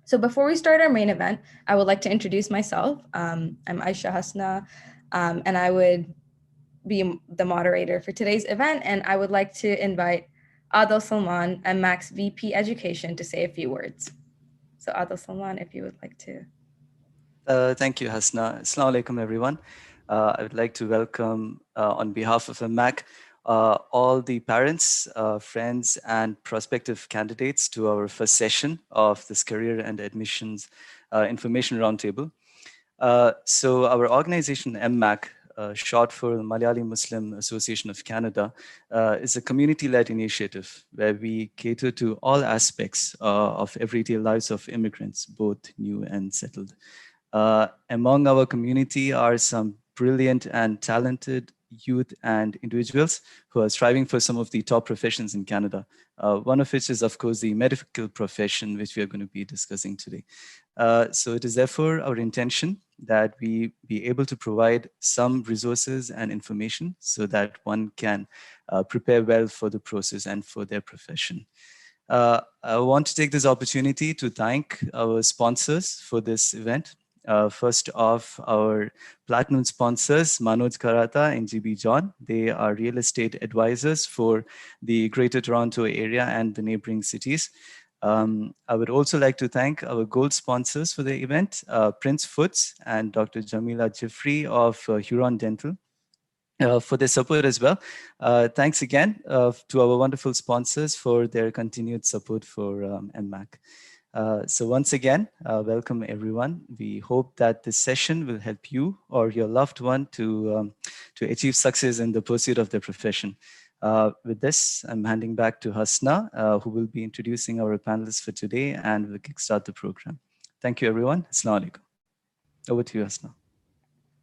So before we start our main event, I would like to introduce myself. I'm Aisha Hasna, and I would be the moderator for today's event. And I would like to invite Adil Salman, MMAC's VP Education, to say a few words. So Adil Salman, if you would like to. Thank you, Hasna. Assalamu alaikum, everyone. I would like to welcome, on behalf of MMAC, all the parents, friends, and prospective candidates to our first session of this Career and Admissions Information Roundtable. So our organization, MMAC, short for Malayali Muslim Association of Canada, is a community-led initiative where we cater to all aspects of everyday lives of immigrants, both new and settled. Among our community are some brilliant and talented youth and individuals who are striving for some of the top professions in Canada. One of which is, of course, the medical profession, which we are going to be discussing today. So it is therefore our intention that we be able to provide some resources and information so that one can prepare well for the process and for their profession. I want to take this opportunity to thank our sponsors for this event. First off, our platinum sponsors, Manoj Karata and GB John. They are real estate advisors for the Greater Toronto area and the neighboring cities. I would also like to thank our gold sponsors for the event, Prince Foods and Dr. Jamila Jeffrey of Huron Dental. For their support as well. Thanks again to our wonderful sponsors for their continued support for MMAC. So once again, welcome everyone. We hope that this session will help you or your loved one to achieve success in the pursuit of their profession. With this, I'm handing back to Hasna, who will be introducing our panelists for today and will kickstart the program. Thank you, everyone. Assalamu alaikum. Over to you, Hasna.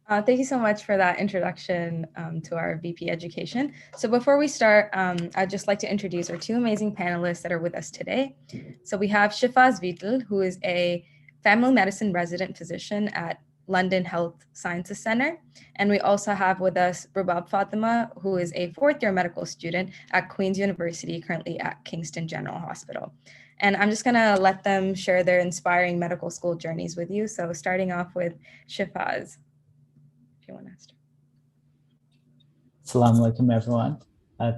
Thank you so much for that introduction to our VP Education. So before we start, I'd just like to introduce our two amazing panelists that are with us today. So we have Shifaz Vital, who is a family medicine resident physician at London Health Sciences Center. And we also have with us Rubab Fatima, who is a fourth-year medical student at Queen's University, currently at Kingston General Hospital. And I'm just gonna let them share their inspiring medical school journeys with you. So starting off with Shifaz. If you want to start. Assalamu alaikum, everyone.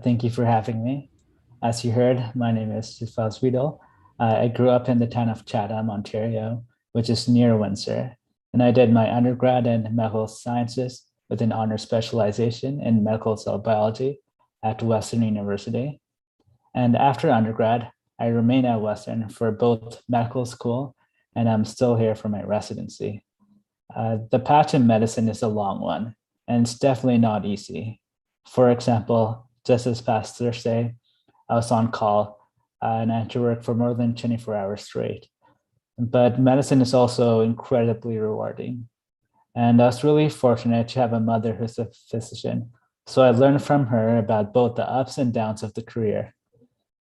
Thank you for having me. As you heard, my name is Shifaz Vidal. I grew up in the town of Chatham, Ontario, which is near Windsor. And I did my undergrad in medical sciences with an honor specialization in medical cell biology at Western University. And after undergrad, I remained at Western for both medical school, and I'm still here for my residency. The path in medicine is a long one, and it's definitely not easy. For example, just this past Thursday, I was on call and I had to work for more than 24 hours straight. But medicine is also incredibly rewarding. And I was really fortunate to have a mother who's a physician. So I learned from her about both the ups and downs of the career.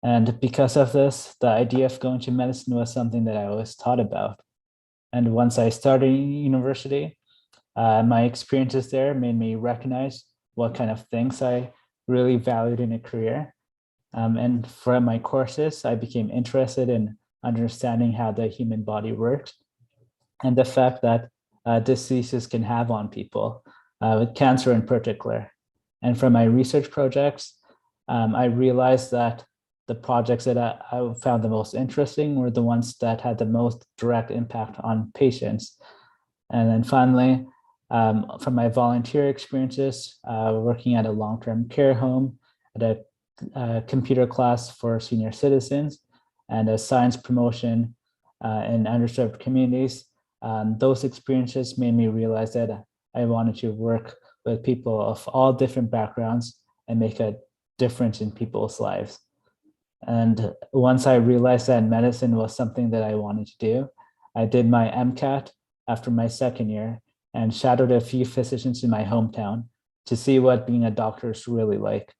And because of this, the idea of going to medicine was something that I always thought about. And once I started university, my experiences there made me recognize what kind of things I really valued in a career. And from my courses, I became interested in understanding how the human body works and the effect that diseases can have on people, with cancer in particular. And from my research projects, I realized that the projects that I found the most interesting were the ones that had the most direct impact on patients. And then finally, from my volunteer experiences, working at a long-term care home, at a computer class for senior citizens, and a science promotion in underserved communities, those experiences made me realize that I wanted to work with people of all different backgrounds and make a difference in people's lives. And once I realized that medicine was something that I wanted to do, I did my Mcat after my second year and shadowed a few physicians in my hometown to see what being a doctor is really like.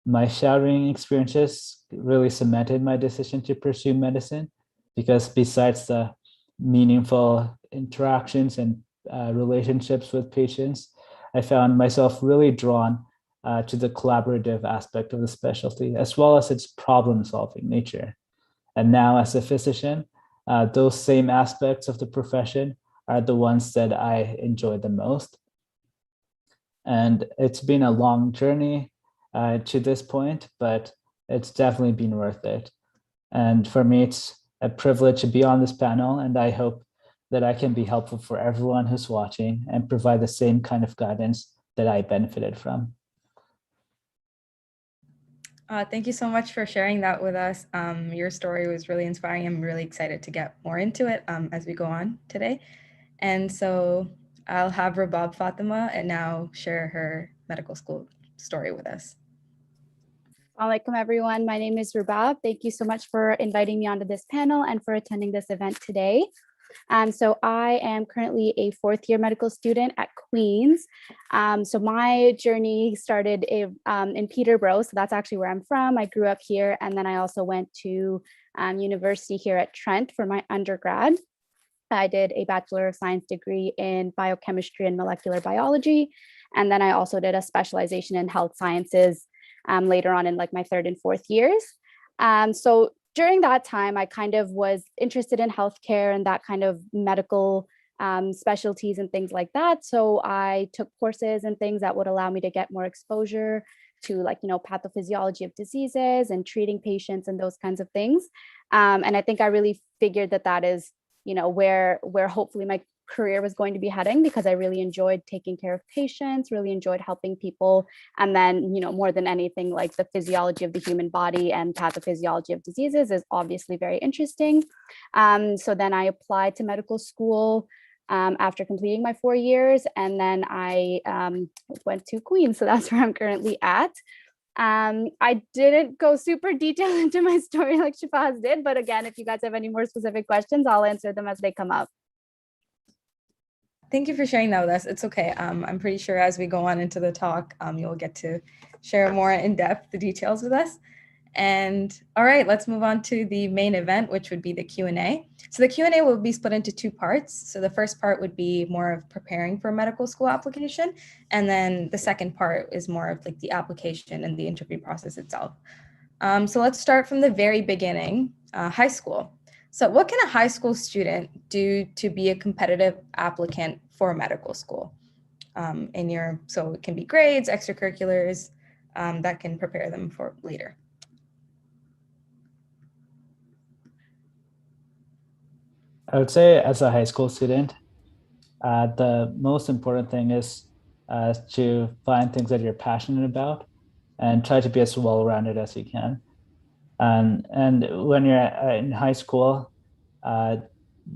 My shadowing experiences really cemented my decision to pursue medicine because besides the meaningful interactions and relationships with patients, I found myself really drawn to the collaborative aspect of the specialty, as well as its problem-solving nature. And now as a physician, those same aspects of the profession are the ones that I enjoy the most. And it's been a long journey to this point, but it's definitely been worth it. And for me, it's a privilege to be on this panel, and I hope that I can be helpful for everyone who's watching and provide the same kind of guidance that I benefited from. Thank you so much for sharing that with us. Your story was really inspiring. I'm really excited to get more into it as we go on today. And so I'll have Rabab Fatima and now share her medical school story with us. Assalamualaikum, everyone. My name is Rabab. Thank you so much for inviting me onto this panel and for attending this event today. So I am currently a fourth-year medical student at Queen's. So my journey started in Peterborough, so that's actually where I'm from. I grew up here, and then I also went to university here at Trent for my undergrad. I did a Bachelor of Science degree in biochemistry and molecular biology, and then I also did a specialization in health sciences later on in like my third and fourth years. So during that time, I kind of was interested in healthcare and that kind of medical specialties and things like that. So I took courses and things that would allow me to get more exposure to, like, you know, pathophysiology of diseases and treating patients and those kinds of things. And I think I really figured that that is, you know, where hopefully my career was going to be heading, because I really enjoyed taking care of patients, really enjoyed helping people. And then, you know, more than anything, like the physiology of the human body and pathophysiology of diseases is obviously very interesting. So then I applied to medical school after completing my 4 years, and then I went to Queen's. So that's where I'm currently at. I didn't go super detailed into my story like Shafaz did, but again, if you guys have any more specific questions, I'll answer them as they come up. Thank you for sharing that with us. It's okay. I'm pretty sure as we go on into the talk, you'll get to share more in depth the details with us. And all right, let's move on to the main event, which would be the Q&A. So the Q&A will be split into 2 parts. So the first part would be more of preparing for medical school application. And then the second part is more of like the application and the interview process itself. So let's start from the very beginning, high school. So what can a high school student do to be a competitive applicant for medical school? So it can be grades, extracurriculars that can prepare them for later. I would say as a high school student, the most important thing is to find things that you're passionate about and try to be as well-rounded as you can. And when you're in high school,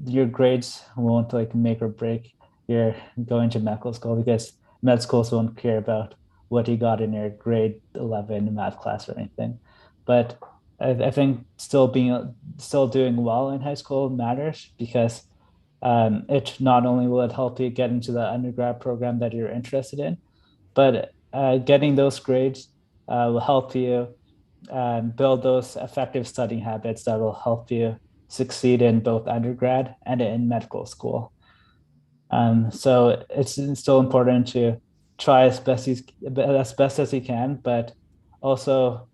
your grades won't like make or break your going to medical school, because med schools won't care about what you got in your grade 11 math class or anything. But I think still doing well in high school matters, because it not only will it help you get into the undergrad program that you're interested in, but getting those grades will help you build those effective studying habits that will help you succeed in both undergrad and in medical school. So it's still important to try as best as you can, but also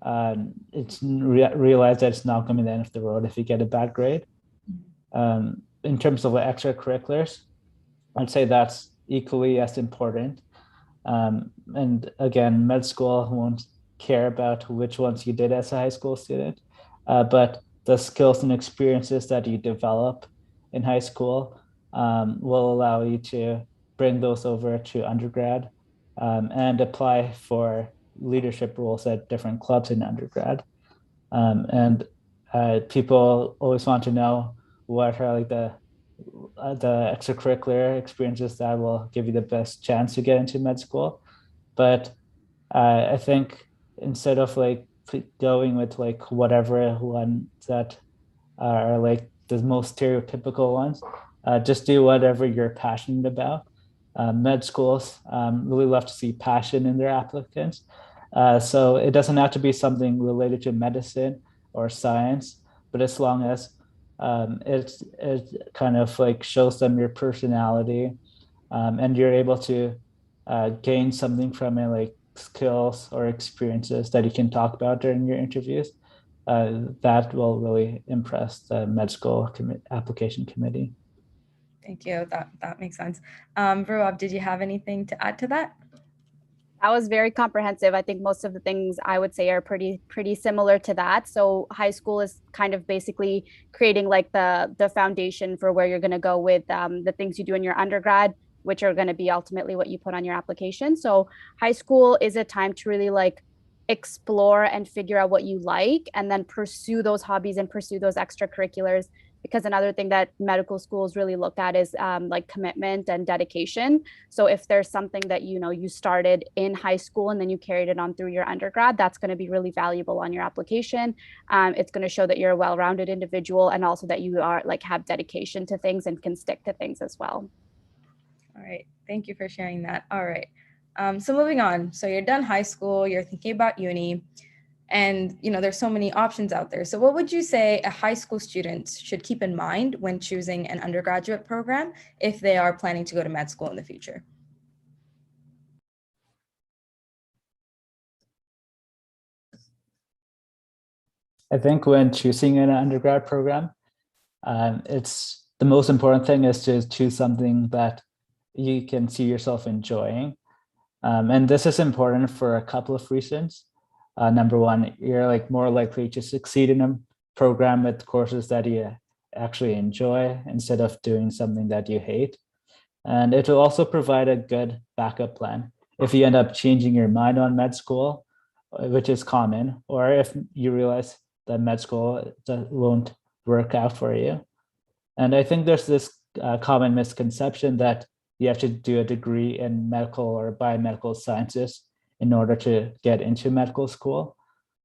realize that it's not going to be the end of the road if you get a bad grade. In terms of extracurriculars, I'd say that's equally as important. And again, med school won't care about which ones you did as a high school student, but the skills and experiences that you develop in high school will allow you to bring those over to undergrad and apply for leadership roles at different clubs in undergrad. And people always want to know what are like the extracurricular experiences that will give you the best chance to get into med school. But I think instead of like going with like whatever one that are like the most stereotypical ones, just do whatever you're passionate about. Med schools really love to see passion in their applicants. So it doesn't have to be something related to medicine or science, but as long as it kind of like shows them your personality, and you're able to gain something from it, like skills or experiences that you can talk about during your interviews, that will really impress the med school application committee. Thank you. That makes sense. Varab, did you have anything to add to that? That was very comprehensive. I think most of the things I would say are pretty similar to that. So high school is kind of basically creating like the foundation for where you're going to go with the things you do in your undergrad, which are going to be ultimately what you put on your application. So high school is a time to really like explore and figure out what you like, and then pursue those hobbies and pursue those extracurriculars. Because another thing that medical schools really look at is like commitment and dedication. So if there's something that you started in high school and then you carried it on through your undergrad, that's going to be really valuable on your application. It's going to show that you're a well-rounded individual, and also that you are like have dedication to things and can stick to things as well. All right, thank you for sharing that. All right, so moving on. So you're done high school, you're thinking about uni, and there's so many options out there. So what would you say a high school student should keep in mind when choosing an undergraduate program if they are planning to go to med school in the future? I think when choosing an undergrad program, it's the most important thing is to choose something that you can see yourself enjoying. And this is important for a couple of reasons. Number one, you're like more likely to succeed in a program with courses that you actually enjoy instead of doing something that you hate. And it will also provide a good backup plan if you end up changing your mind on med school, which is common, or if you realize that med school won't work out for you. And I think there's this common misconception that you have to do a degree in medical or biomedical sciences in order to get into medical school.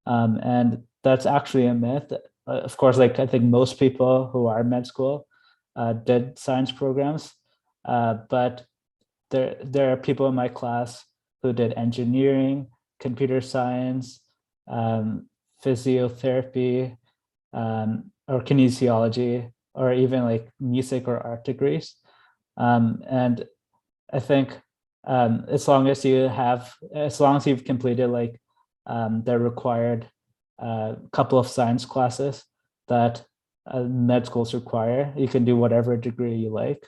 And that's actually a myth. Of course, like I think most people who are in med school did science programs, but there are people in my class who did engineering, computer science, physiotherapy, or kinesiology, or even like music or art degrees. And I think as long as you've completed like the required couple of science classes that med schools require, you can do whatever degree you like.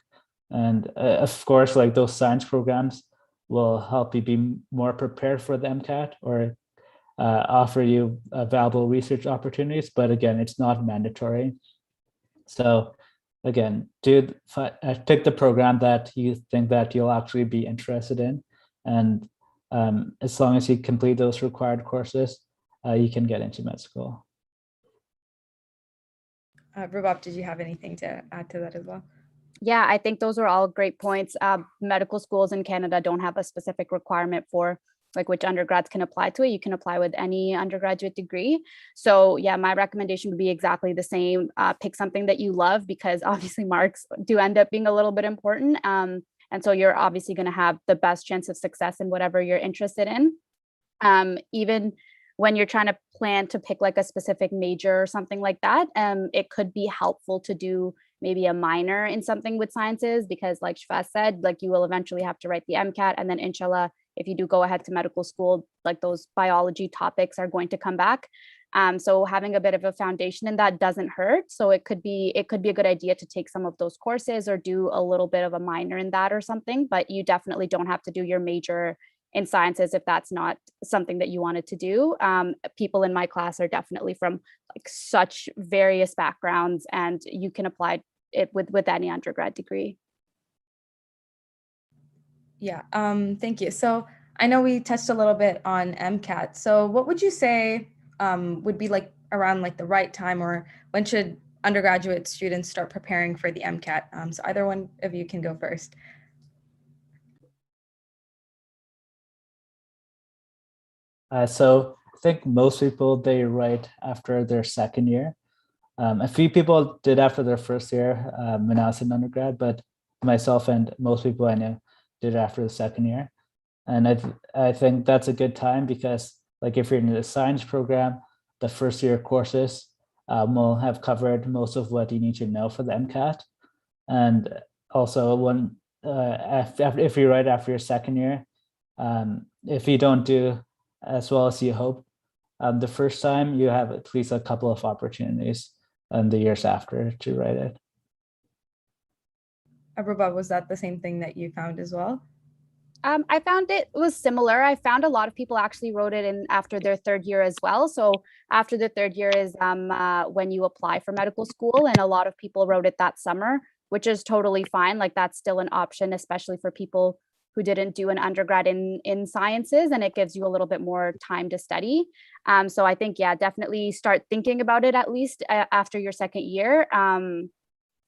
And of course, like those science programs will help you be more prepared for the MCAT or offer you valuable research opportunities. But again, it's not mandatory. So again, pick the program that you think that you'll actually be interested in. And as long as you complete those required courses, you can get into med school. Rubab, did you have anything to add to that as well? Yeah, I think those are all great points. Medical schools in Canada don't have a specific requirement for like which undergrads can apply to it. You can apply with any undergraduate degree. So yeah, my recommendation would be exactly the same. Pick something that you love, because obviously marks do end up being a little bit important. And so you're obviously going to have the best chance of success in whatever you're interested in. Even when you're trying to plan to pick like a specific major or something like that, it could be helpful to do maybe a minor in something with sciences, because like Shifaz said, like you will eventually have to write the MCAT, and then inshallah, if you do go ahead to medical school, like those biology topics are going to come back. So having a bit of a foundation in that doesn't hurt. So it could be a good idea to take some of those courses or do a little bit of a minor in that or something, but you definitely don't have to do your major in sciences if that's not something that you wanted to do. People in my class are definitely from like such various backgrounds, and you can apply it with any undergrad degree. Yeah, thank you. So I know we touched a little bit on MCAT. So what would you say would be like around like the right time, or when should undergraduate students start preparing for the MCAT? So either one of you can go first. So I think most people, they write after their second year. A few people did after their first year when I was in undergrad, but myself and most people I know did it after the second year. And I think that's a good time, because like if you're in a science program, the first year courses will have covered most of what you need to know for the MCAT. And also when if you write after your second year, if you don't do as well as you hope, the first time you have at least a couple of opportunities in the years after to write it. Rubab, was that the same thing that you found as well? I found it was similar. I found a lot of people actually wrote it in after their third year as well. So after the third year is when you apply for medical school, and a lot of people wrote it that summer, which is totally fine. Like that's still an option, especially for people who didn't do an undergrad in sciences, and it gives you a little bit more time to study. So I think, yeah, definitely start thinking about it at least after your second year. And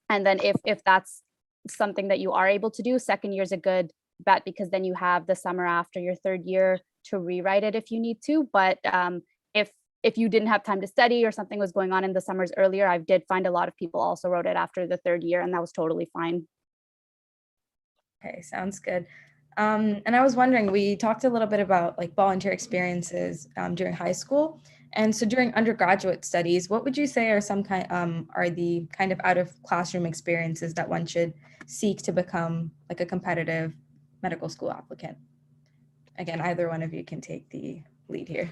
then if that's something that you are able to do, second year is a good bet, because then you have the summer after your third year to rewrite it if you need to. But if you didn't have time to study or something was going on in the summers earlier, I did find a lot of people also wrote it after the third year, and that was totally fine. Okay, sounds good. And I was wondering, we talked a little bit about like volunteer experiences during high school. And so during undergraduate studies, what would you say are are the kind of out of classroom experiences that one should seek to become like a competitive medical school applicant? Again, either one of you can take the lead here.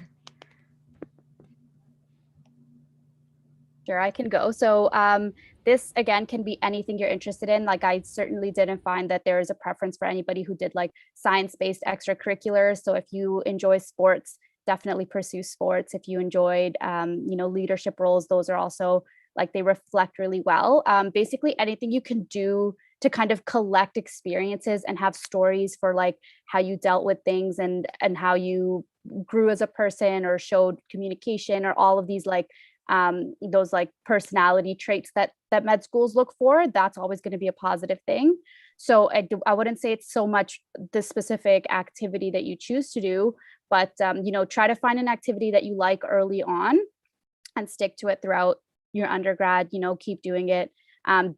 Sure, I can go. So this again can be anything you're interested in. Like I certainly didn't find that there is a preference for anybody who did like science-based extracurriculars. So if you enjoy sports, definitely pursue sports. If you enjoyed leadership roles, those are also like they reflect really well. Basically anything you can do to kind of collect experiences and have stories for like how you dealt with things and how you grew as a person or showed communication, or all of these like those like personality traits that med schools look for, that's always going to be a positive thing. So I wouldn't say it's so much the specific activity that you choose to do, but try to find an activity that you like early on and stick to it throughout your undergrad. Keep doing it.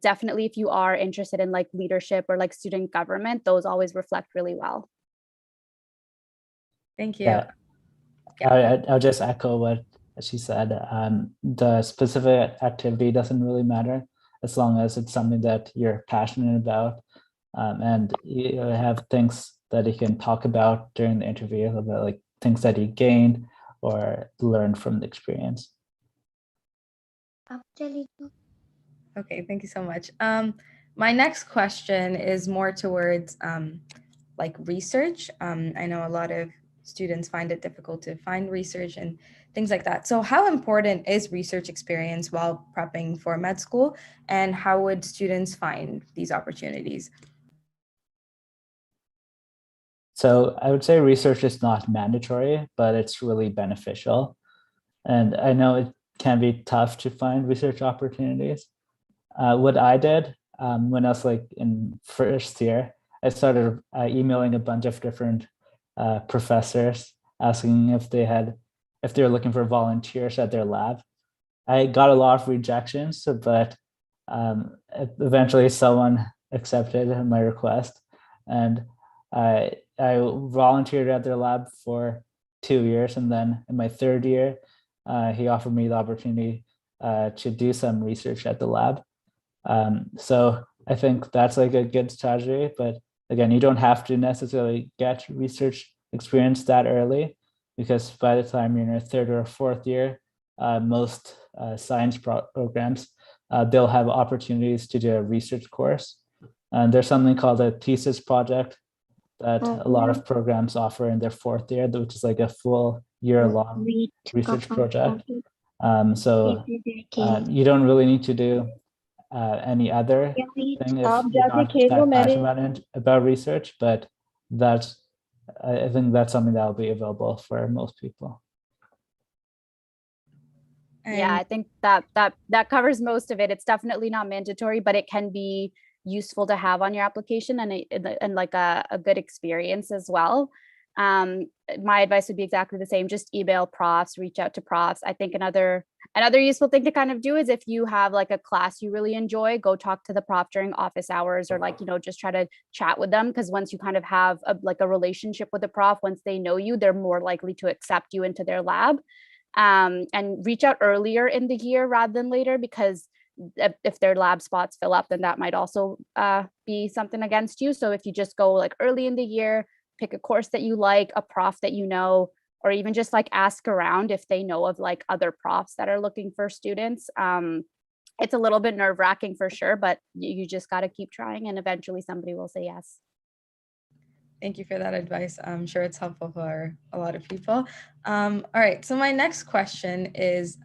Definitely if you are interested in like leadership or like student government, those always reflect really well. Thank you. Yeah. I'll just echo what she said. The specific activity doesn't really matter as long as it's something that you're passionate about, and you have things that you can talk about during the interview, about like things that you gained or learned from the experience. Okay, thank you so much. My next question is more towards like research. I know a lot of students find it difficult to find research and things like that. So how important is research experience while prepping for med school, and how would students find these opportunities? So I would say research is not mandatory, but it's really beneficial. And I know it can be tough to find research opportunities. What I did when I was like in first year, I started emailing a bunch of different professors asking if they're looking for volunteers at their lab. I got a lot of rejections, but eventually someone accepted my request, and I volunteered at their lab for 2 years, and then in my third year, he offered me the opportunity to do some research at the lab. So I think that's like a good strategy, but again, you don't have to necessarily get research experience that early, because by the time you're in your third or fourth year, most science programs, they'll have opportunities to do a research course. And there's something called a thesis project that a lot of programs offer in their fourth year, which is like a full year-long research project. So you don't really need to do any other thing if you're not that passionate about research, but I think that's something that will be available for most people. Yeah, I think that covers most of it. It's definitely not mandatory, but it can be useful to have on your application, and like a good experience as well. My advice would be exactly the same. Just email profs, reach out to profs. I think another useful thing to kind of do is if you have like a class you really enjoy, go talk to the prof during office hours, or like, just try to chat with them. Because once you kind of have a relationship with the prof, once they know you, they're more likely to accept you into their lab. And reach out earlier in the year rather than later, because if their lab spots fill up, then that might also be something against you. So if you just go like early in the year, pick a course that you like, a prof that you know, or even just like ask around if they know of like other profs that are looking for students. It's a little bit nerve-wracking for sure, but you just got to keep trying and eventually somebody will say yes. Thank you for that advice. I'm sure it's helpful for a lot of people. All right, so my next question is,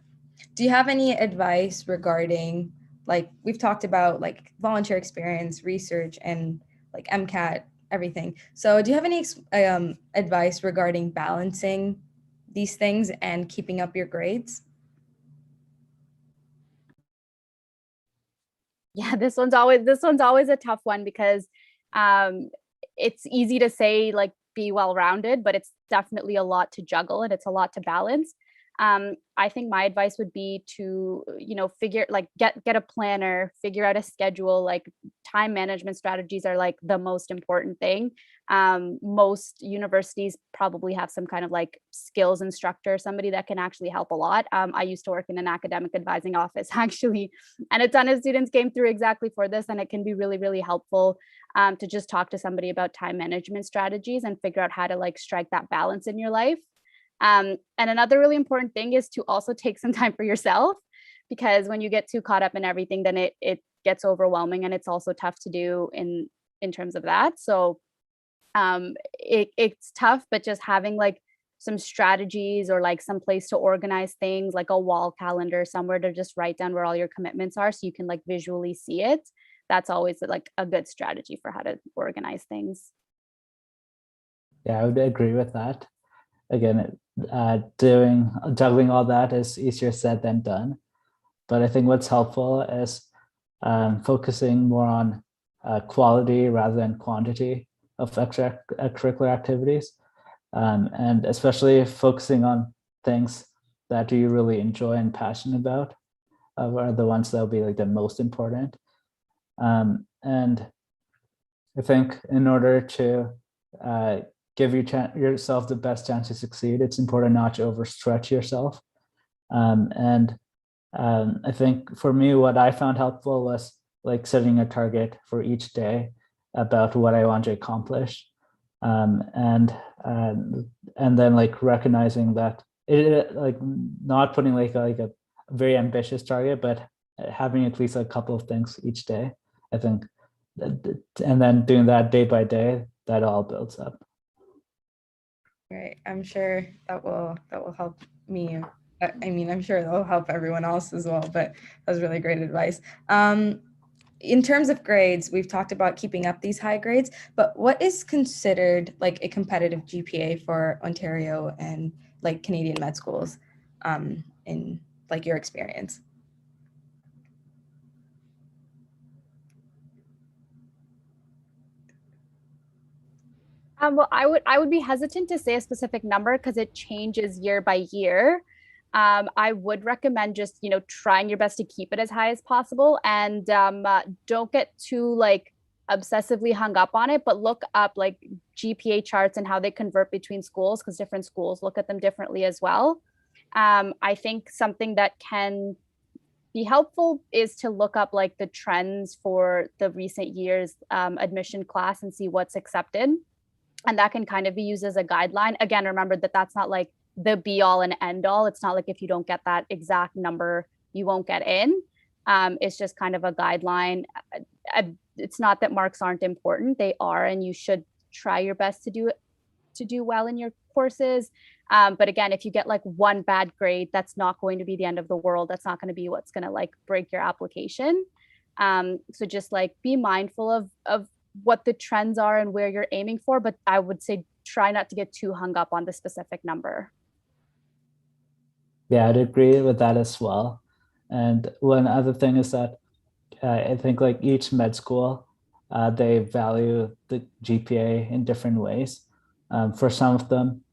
do you have any advice regarding, like, we've talked about like volunteer experience, research, and like MCAT, everything. So do you have any advice regarding balancing these things and keeping up your grades? Yeah, this one's always a tough one because it's easy to say like be well-rounded, but it's definitely a lot to juggle and it's a lot to balance. I think my advice would be to, get a planner, figure out a schedule. Like time management strategies are like the most important thing. Most universities probably have some kind of like skills instructor, somebody that can actually help a lot. I used to work in an academic advising office actually, and a ton of students came through exactly for this, and it can be really, really helpful to just talk to somebody about time management strategies and figure out how to like strike that balance in your life. And another really important thing is to also take some time for yourself, because when you get too caught up in everything, then it gets overwhelming, and it's also tough to do in terms of that. So it's tough, but just having like some strategies or like some place to organize things, like a wall calendar somewhere to just write down where all your commitments are so you can like visually see it. That's always like a good strategy for how to organize things. Yeah, I would agree with that. Again, juggling all that is easier said than done. But I think what's helpful is focusing more on quality rather than quantity of extracurricular activities, and especially focusing on things that you really enjoy and passionate about are the ones that will be like the most important. And I think in order to give yourself the best chance to succeed, it's important not to overstretch yourself. I think for me, what I found helpful was like setting a target for each day about what I want to accomplish, and then like recognizing that it like not putting like a very ambitious target, but having at least a couple of things each day. I think, and then doing that day by day, that all builds up. Right. I'm sure that will help me. I mean, I'm sure that'll help everyone else as well, but that was really great advice. In terms of grades, we've talked about keeping up these high grades, but what is considered like a competitive GPA for Ontario and like Canadian med schools in like your experience? Well, I would be hesitant to say a specific number because it changes year by year. I would recommend just trying your best to keep it as high as possible, and don't get too like obsessively hung up on it, but look up like GPA charts and how they convert between schools, because different schools look at them differently as well. I think something that can be helpful is to look up like the trends for the recent years admission class and see what's accepted. And that can kind of be used as a guideline. Again, remember that that's not like the be all and end all. It's not like if you don't get that exact number, you won't get in. It's just kind of a guideline. It's not that marks aren't important. They are, and you should try your best to do well in your courses. But again, if you get like one bad grade, that's not going to be the end of the world. That's not going to be what's going to like break your application. So just like be mindful of what the trends are and where you're aiming for, but I would say try not to get too hung up on the specific number. Yeah, I'd agree with that as well. And one other thing is that I think like each med school, they value the GPA in different ways. For some of them,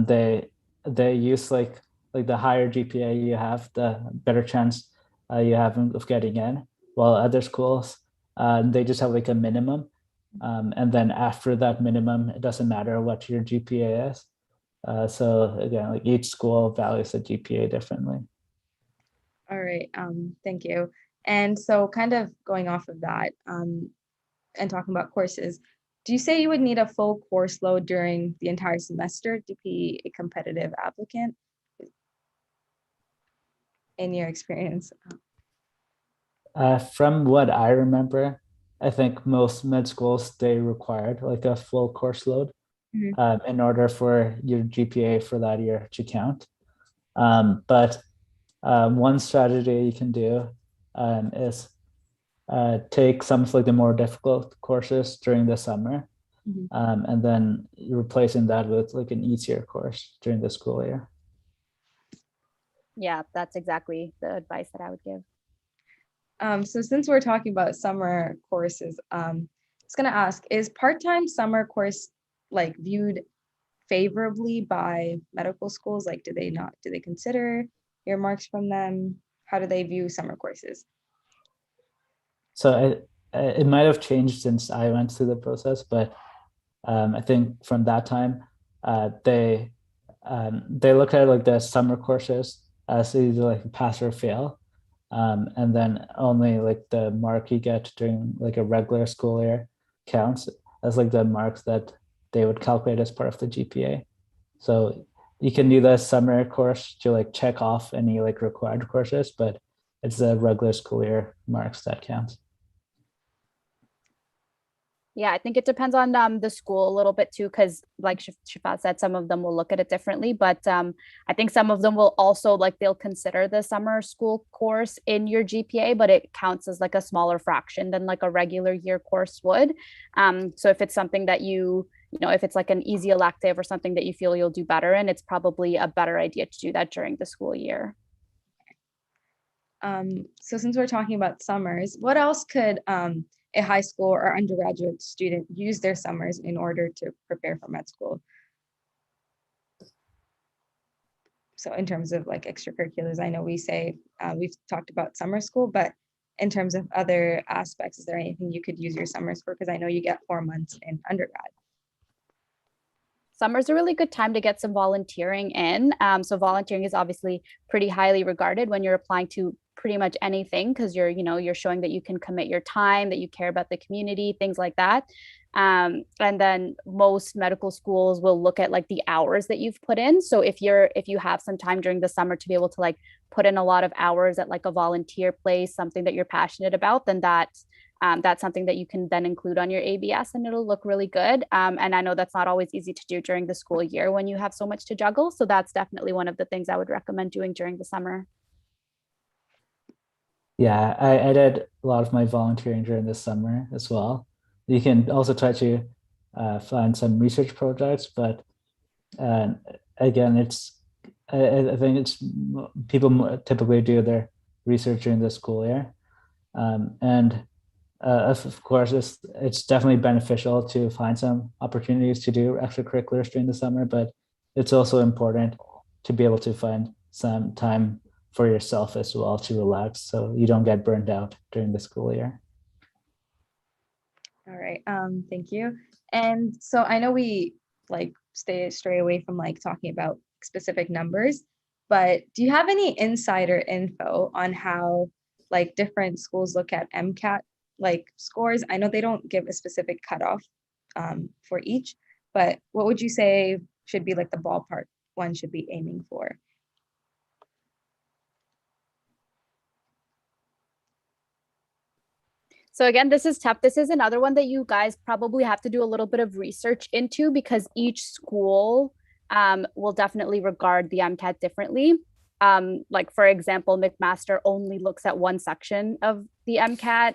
they use like the higher GPA you have, the better chance you have of getting in. While other schools, they just have like a minimum, and then after that minimum, it doesn't matter what your GPA is. So again, like each school values the GPA differently. All right. Thank you. And so kind of going off of that and talking about courses, do you say you would need a full course load during the entire semester to be a competitive applicant in your experience? From what I remember, I think most med schools, they required like a full course load in order for your GPA for that year to count. But one strategy you can do is take some of like the more difficult courses during the summer, and then replacing that with like an easier course during the school year. Yeah, that's exactly the advice that I would give. So since we're talking about summer courses, I was gonna ask, is part-time summer course like viewed favorably by medical schools? Like, do they consider earmarks from them? How do they view summer courses? So it might have changed since I went through the process, but I think from that time, they look at like the summer courses as either like pass or fail, and then only like the mark you get during like a regular school year counts as like the marks that they would calculate as part of the GPA. So you can do the summer course to like check off any like required courses, but it's the regular school year marks that count. Yeah, I think it depends on the school a little bit too, because like Shifa said, some of them will look at it differently, but I think some of them will also like they'll consider the summer school course in your GPA, but it counts as like a smaller fraction than like a regular year course would. So if it's something that you know, if it's like an easy elective or something that you feel you'll do better in, it's probably a better idea to do that during the school year. So since we're talking about summers, what else could a high school or undergraduate student use their summers in order to prepare for med school? So in terms of like extracurriculars, I know we say we've talked about summer school, but in terms of other aspects, is there anything you could use your summers for? Because I know you get 4 months in undergrad. Summer's a really good time to get some volunteering in. So volunteering is obviously pretty highly regarded when you're applying to pretty much anything, because you're showing that you can commit your time, that you care about the community, things like that. And then most medical schools will look at like the hours that you've put in. So if you have some time during the summer to be able to like put in a lot of hours at like a volunteer place, something that you're passionate about, then that's something that you can then include on your ABS and it'll look really good. And I know that's not always easy to do during the school year when you have so much to juggle. So that's definitely one of the things I would recommend doing during the summer. Yeah, I did a lot of my volunteering during the summer as well. You can also try to find some research projects, but again, I think it's people typically do their research during the school year, and of course, it's definitely beneficial to find some opportunities to do extracurriculars during the summer, but it's also important to be able to find some time for yourself as well to relax so you don't get burned out during the school year. All right, thank you. And so I know we like stray away from like talking about specific numbers, but do you have any insider info on how like different schools look at MCAT like scores? I know they don't give a specific cutoff for each, but what would you say should be like the ballpark one should be aiming for? So again, this is tough. This is another one that you guys probably have to do a little bit of research into, because each school will definitely regard the MCAT differently. Like for example, McMaster only looks at one section of the MCAT.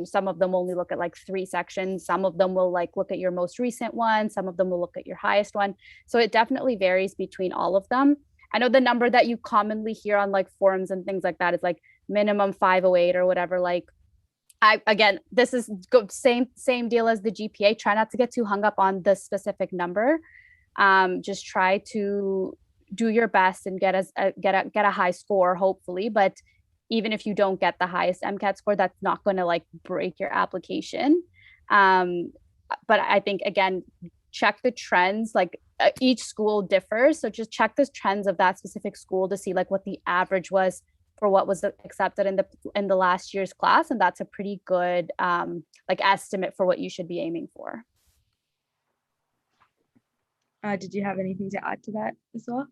Some of them only look at like 3 sections. Some of them will like look at your most recent one. Some of them will look at your highest one. So it definitely varies between all of them. I know the number that you commonly hear on like forums and things like that is like minimum 508 or whatever. Like again, this is same deal as the GPA. Try not to get too hung up on the specific number. Just try to do your best and get a high score, hopefully. But even if you don't get the highest MCAT score, that's not going to like break your application. But I think again, check the trends. Like each school differs, so just check the trends of that specific school to see like what the average was for what was accepted in the last year's class, and that's a pretty good like estimate for what you should be aiming for. Did you have anything to add to that as well?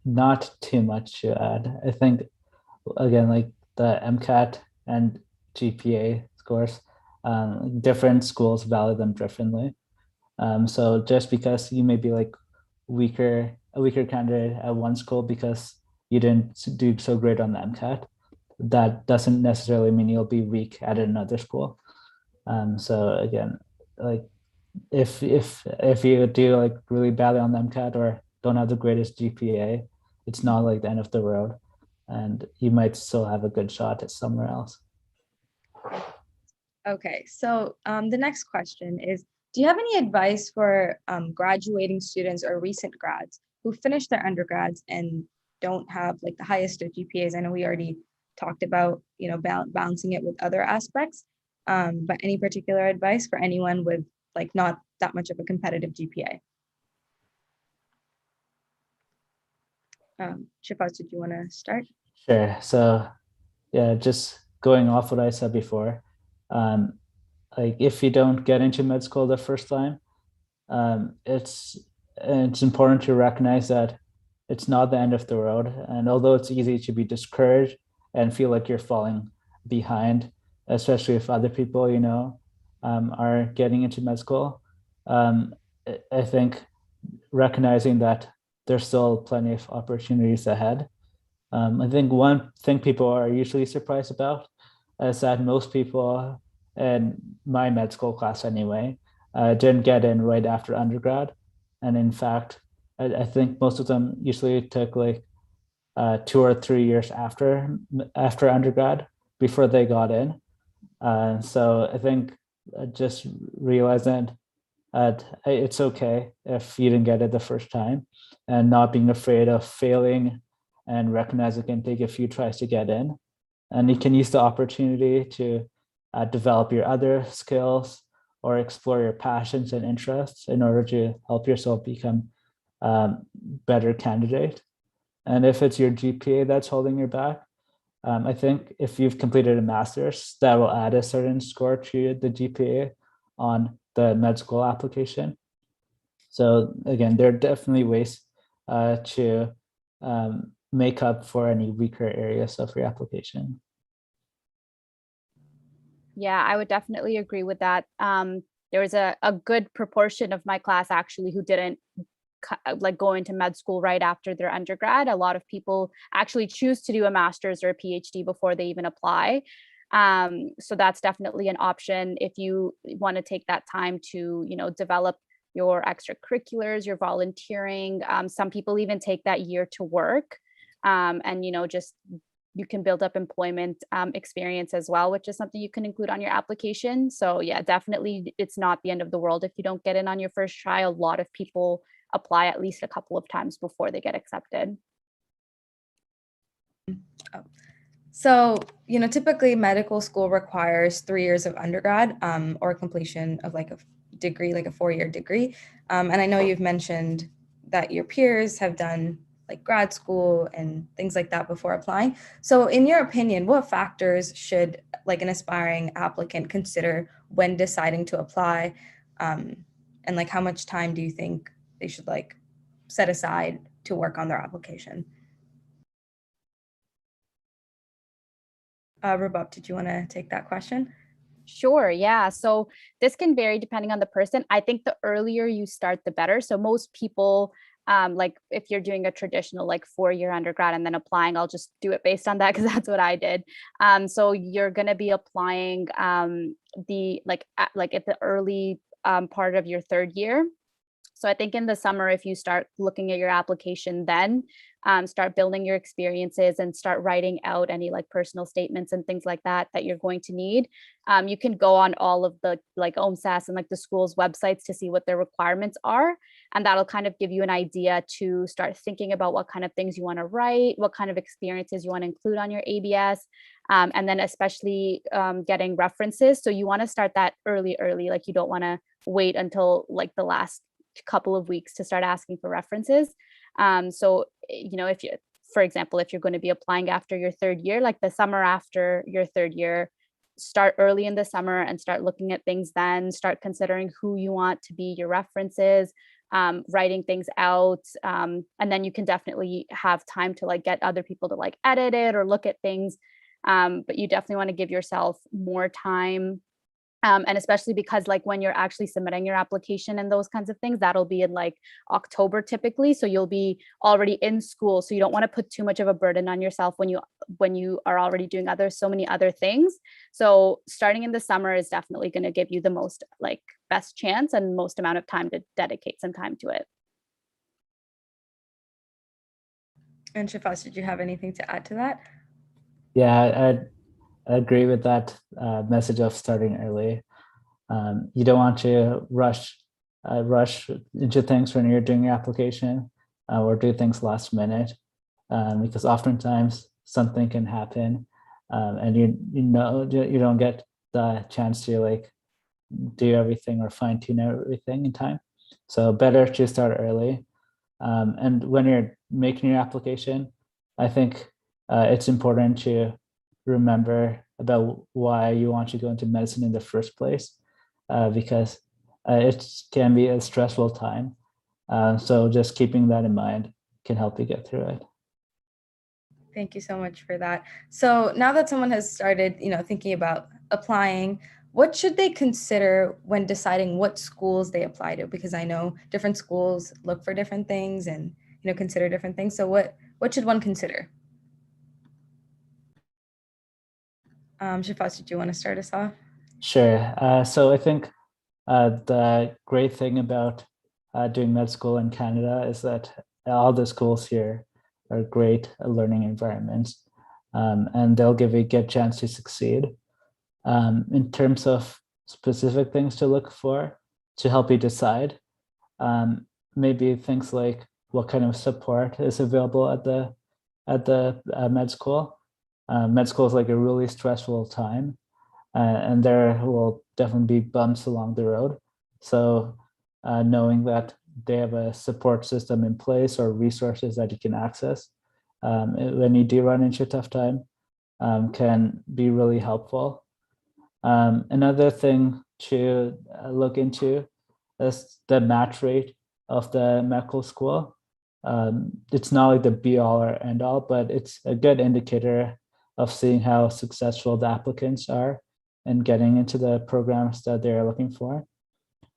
Not too much to add. I think, again, like the MCAT and GPA scores, different schools value them differently. So just because you may be like a weaker candidate at one school because you didn't do so great on the MCAT, that doesn't necessarily mean you'll be weak at another school. So again, like if you do like really badly on the MCAT or don't have the greatest GPA, it's not like the end of the road, and you might still have a good shot at somewhere else. Okay, so the next question is, do you have any advice for graduating students or recent grads who finished their undergrads and don't have like the highest of GPAs? I know we already talked about, balancing it with other aspects, but any particular advice for anyone with like not that much of a competitive GPA? Shifaz, did you want to start? Sure. So yeah, just going off what I said before, like if you don't get into med school the first time, it's important to recognize that it's not the end of the road. And although it's easy to be discouraged and feel like you're falling behind, especially if other people are getting into med school, I think recognizing that there's still plenty of opportunities ahead. I think one thing people are usually surprised about is that most people in my med school class anyway didn't get in right after undergrad. And in fact, I think most of them usually took like 2 or 3 years after undergrad before they got in. So I think just realizing that it's okay if you didn't get it the first time, and not being afraid of failing, and recognize it can take a few tries to get in. And you can use the opportunity to develop your other skills or explore your passions and interests in order to help yourself become better candidate. And if it's your GPA that's holding you back, I think if you've completed a master's, that will add a certain score to the GPA on the med school application. So again, there are definitely ways to make up for any weaker areas of your application. Yeah, I would definitely agree with that. There was a good proportion of my class actually who didn't like go into med school right after their undergrad. A lot of people actually choose to do a master's or a PhD before they even apply. So that's definitely an option if you want to take that time to, develop your extracurriculars, your volunteering. Some people even take that year to work, and, just you can build up employment experience as well, which is something you can include on your application. So yeah, definitely it's not the end of the world if you don't get in on your first try. A lot of people apply at least a couple of times before they get accepted. So, typically medical school requires 3 years of undergrad or completion of like a degree, like a 4-year degree. And I know you've mentioned that your peers have done like grad school and things like that before applying. So in your opinion, what factors should like an aspiring applicant consider when deciding to apply? And like how much time do you think they should like set aside to work on their application? Rabab, did you want to take that question? Sure. Yeah. So this can vary depending on the person. I think the earlier you start, the better. So most people, like if you're doing a traditional like 4-year undergrad and then applying, I'll just do it based on that because that's what I did. So you're going to be applying the like at the early part of your 3rd year. So I think in the summer, if you start looking at your application, then start building your experiences and start writing out any like personal statements and things like that you're going to need. You can go on all of the like OMSAS and like the school's websites to see what their requirements are. And that'll kind of give you an idea to start thinking about what kind of things you want to write, what kind of experiences you want to include on your ABS. And then especially getting references. So you want to start that early, like you don't want to wait until like the last couple of weeks to start asking for references. So, if you, for example, if you're going to be applying after your 3rd year, like the summer after your 3rd year, start early in the summer and start looking at things then, start considering who you want to be your references, writing things out. And then you can definitely have time to like get other people to like edit it or look at things. But you definitely want to give yourself more time. And especially because like when you're actually submitting your application and those kinds of things, that'll be in like October typically. So you'll be already in school. So you don't want to put too much of a burden on yourself when you are already doing so many other things. So starting in the summer is definitely going to give you the most like best chance and most amount of time to dedicate some time to it. And Shafaz, did you have anything to add to that? Yeah, I agree with that message of starting early. You don't want to rush into things when you're doing your application or do things last minute, because oftentimes something can happen, and you don't get the chance to like do everything or fine tune everything in time. So better to start early. And when you're making your application, I think it's important to remember about why you want to go into medicine in the first place, because it can be a stressful time. So just keeping that in mind can help you get through it. Thank you so much for that. So now that someone has started, thinking about applying, what should they consider when deciding what schools they apply to? Because I know different schools look for different things and, consider different things. So what should one consider? Shafaz, did you want to start us off? Sure. So I think the great thing about doing med school in Canada is that all the schools here are great learning environments, and they'll give you a good chance to succeed. In terms of specific things to look for to help you decide, maybe things like what kind of support is available at the med school. Med school is like a really stressful time, and there will definitely be bumps along the road. So knowing that they have a support system in place or resources that you can access when you do run into a tough time can be really helpful. Another thing to look into is the match rate of the medical school. It's not like the be all or end all, but it's a good indicator of seeing how successful the applicants are and getting into the programs that they're looking for.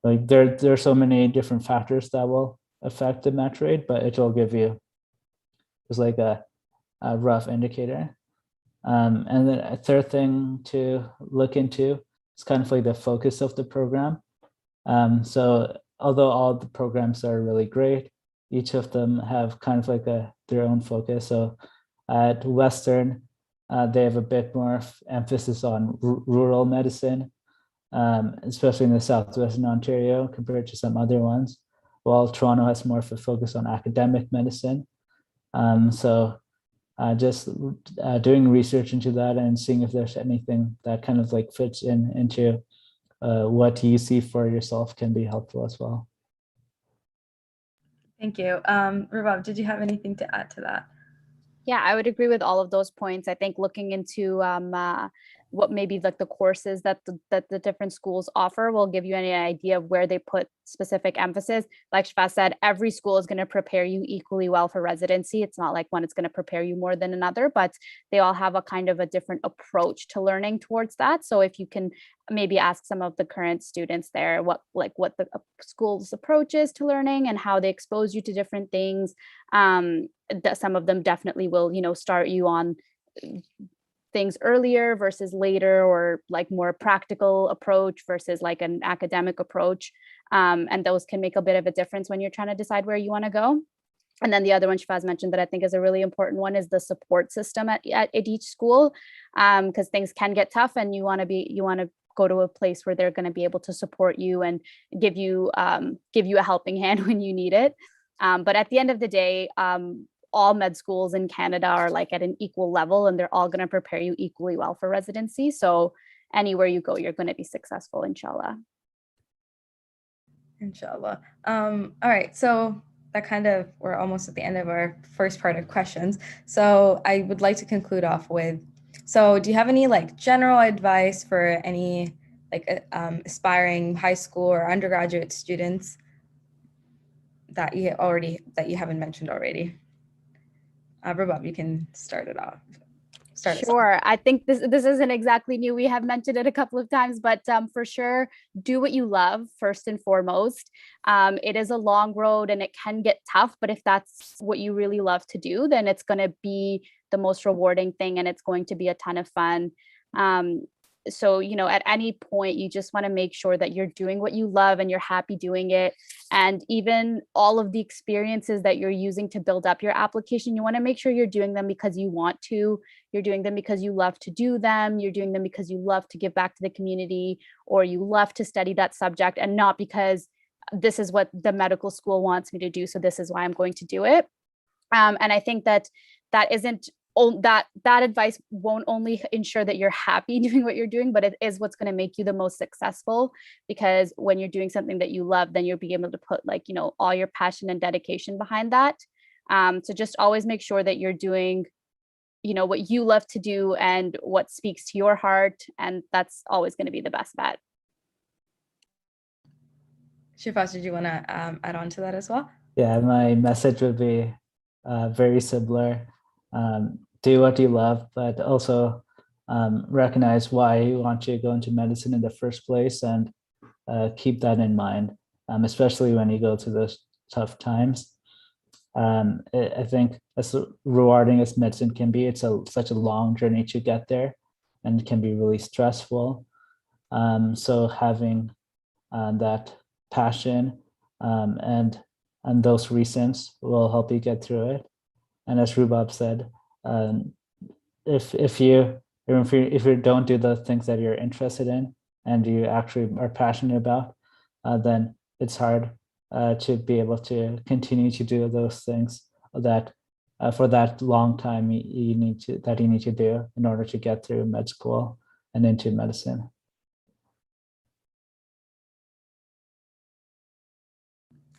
Like there are so many different factors that will affect the match rate, but it will give you just like a rough indicator. And then a third thing to look into is kind of like the focus of the program. So although all the programs are really great, each of them have kind of like their own focus. So at Western, they have a bit more emphasis on rural medicine, especially in the Southwestern Ontario compared to some other ones, while Toronto has more of a focus on academic medicine. So just doing research into that and seeing if there's anything that kind of like fits into what you see for yourself can be helpful as well. Thank you. Rubab, did you have anything to add to that? Yeah, I would agree with all of those points. I think looking into what maybe like the courses that the different schools offer will give you any idea of where they put specific emphasis. Like Shafaz said, every school is going to prepare you equally well for residency. It's not like one is going to prepare you more than another, but they all have a kind of a different approach to learning towards that. So if you can maybe ask some of the current students there what the school's approach is to learning and how they expose you to different things, that some of them definitely will, start you on things earlier versus later, or like more practical approach versus like an academic approach. And those can make a bit of a difference when you're trying to decide where you want to go. And then the other one Shafaz mentioned that I think is a really important one is the support system at each school, because things can get tough and you want to go to a place where they're going to be able to support you and give you a helping hand when you need it. But at the end of the day, all med schools in Canada are like at an equal level and they're all going to prepare you equally well for residency. So anywhere you go, you're going to be successful, inshallah. Inshallah. All right. So we're almost at the end of our first part of questions. So I would like to conclude off with, so do you have any like general advice for any like aspiring high school or undergraduate students? that you haven't mentioned already? Rabab, you can start it off. Sure. I think this isn't exactly new. We have mentioned it a couple of times, but for sure, do what you love first and foremost. It is a long road and it can get tough, but if that's what you really love to do, then it's going to be the most rewarding thing and it's going to be a ton of fun. So, at any point, you just want to make sure that you're doing what you love and you're happy doing it. And even all of the experiences that you're using to build up your application, you want to make sure you're doing them because you want to. You're doing them because you love to do them. You're doing them because you love to give back to the community or you love to study that subject, and not because this is what the medical school wants me to do, so this is why I'm going to do it. And I think that isn't that advice won't only ensure that you're happy doing what you're doing, but it is what's going to make you the most successful, because when you're doing something that you love, then you'll be able to put all your passion and dedication behind that. So just always make sure that you're doing what you love to do and what speaks to your heart, and that's always going to be the best bet. Shifas, did you want to add on to that as well? Yeah, my message would be very similar. Do what you love, but also recognize why you want to go into medicine in the first place, and keep that in mind, especially when you go through those tough times. I think as rewarding as medicine can be, it's such a long journey to get there, and it can be really stressful. So having that passion and those reasons will help you get through it. And as Rubab said, if you don't do the things that you're interested in and you actually are passionate about, then it's hard to be able to continue to do those things that for that long time you need to do in order to get through med school and into medicine.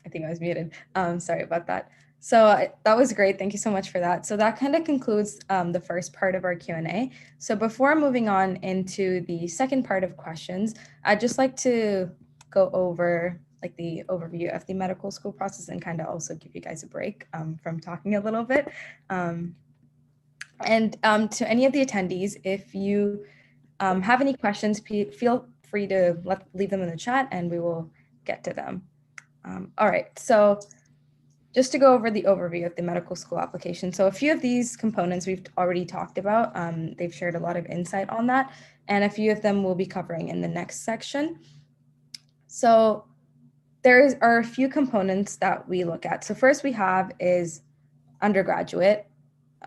I think I was muted. Sorry about that. So that was great. Thank you so much for that. So that kind of concludes the first part of our Q&A. So before moving on into the second part of questions, I'd just like to go over the overview of the medical school process and kind of also give you guys a break from talking a little bit. And to any of the attendees, if you have any questions, feel free to leave them in the chat and we will get to them. All right, so just to go over the overview of the medical school application. So a few of these components we've already talked about. They've shared a lot of insight on that, and a few of them we'll be covering in the next section. So there are a few components that we look at. So first we have is undergraduate